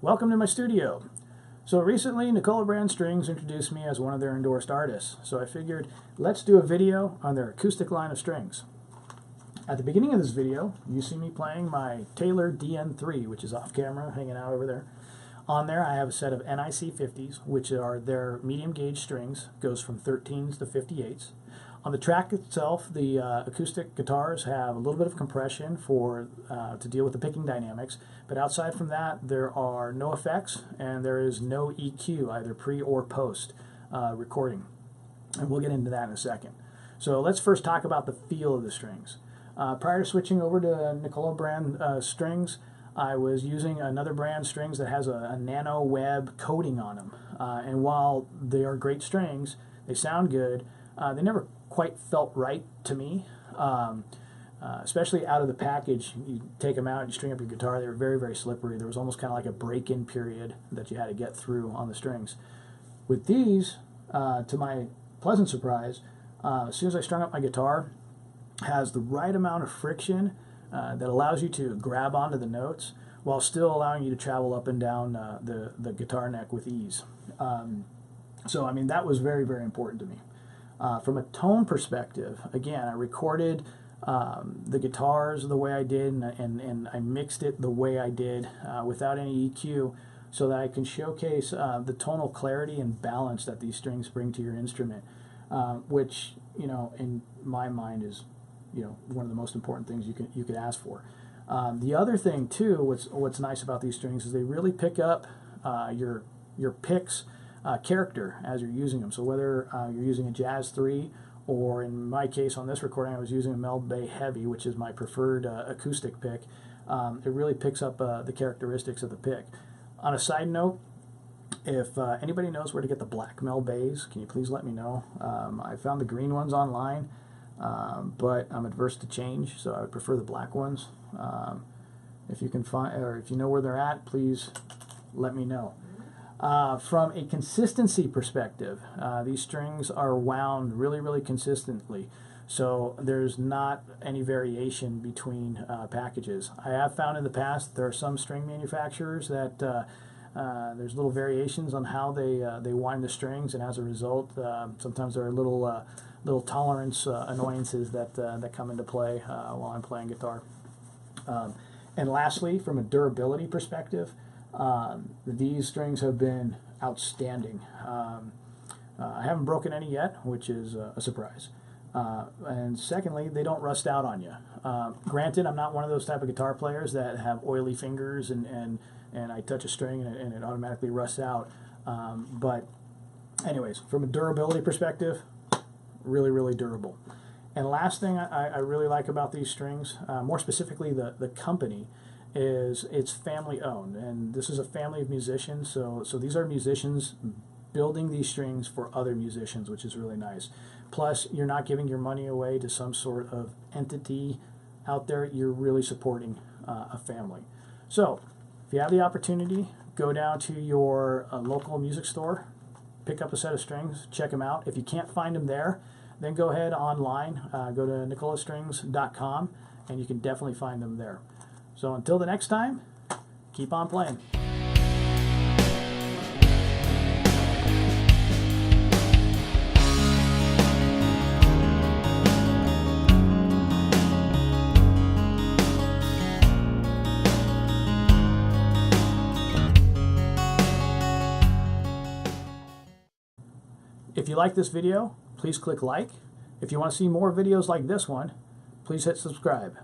Welcome to my studio. So recently Nicola brand strings introduced me as one of their endorsed artists, so I figured let's do a video on their acoustic line of strings. At the beginning of this video you see me playing my Taylor DN3, which is off camera hanging out over there. On there I have a set of NIC 50s, which are their medium gauge strings, goes from 13s to 58s. On the track itself, the acoustic guitars have a little bit of compression to deal with the picking dynamics, but outside from that there are no effects and there is no EQ, either pre or post recording, and we'll get into that in a second. So let's first talk about the feel of the strings. Prior to switching over to Nicola brand strings, I was using another brand strings that has a nano web coating on them, and while they are great strings, they sound good, they never quite felt right to me, especially out of the package. You take them out and you string up your guitar, they were very, very slippery. There was almost kind of like a break-in period that you had to get through on the strings. With these, to my pleasant surprise, as soon as I strung up my guitar, has the right amount of friction that allows you to grab onto the notes while still allowing you to travel up and down the guitar neck with ease. So I mean, that was very, very important to me. From a tone perspective, again, I recorded the guitars the way I did, and I mixed it the way I did without any EQ, so that I can showcase the tonal clarity and balance that these strings bring to your instrument, which, you know, in my mind is, you know, one of the most important things you could ask for. The other thing too, what's nice about these strings is they really pick up your picks character as you're using them. So whether you're using a Jazz 3, or in my case on this recording I was using a Mel Bay Heavy, which is my preferred acoustic pick, it really picks up the characteristics of the pick. On a side note, if anybody knows where to get the black Mel Bays, can you please let me know? I found the green ones online, but I'm adverse to change, so I would prefer the black ones. If you can find, or if you know where they're at, please let me know. From a consistency perspective, these strings are wound really, really consistently, so there's not any variation between packages. I have found in the past there are some string manufacturers that there's little variations on how they wind the strings, and as a result, sometimes there are little tolerance annoyances that come into play while I'm playing guitar. And lastly, from a durability perspective, these strings have been outstanding. I haven't broken any yet, which is a surprise. And secondly, they don't rust out on you. Granted, I'm not one of those type of guitar players that have oily fingers and I touch a string and it automatically rusts out. But anyways, from a durability perspective, really, really durable. And last thing I really like about these strings, more specifically the company, is it's family owned, and this is a family of musicians, so these are musicians building these strings for other musicians, which is really nice. Plus, you're not giving your money away to some sort of entity out there. You're really supporting a family. So if you have the opportunity, go down to your local music store, pick up a set of strings, check them out. If you can't find them there, then go ahead online, go to nicolastrings.com, and you can definitely find them there. So until the next time, keep on playing. If you like this video, please click like. If you want to see more videos like this one, please hit subscribe.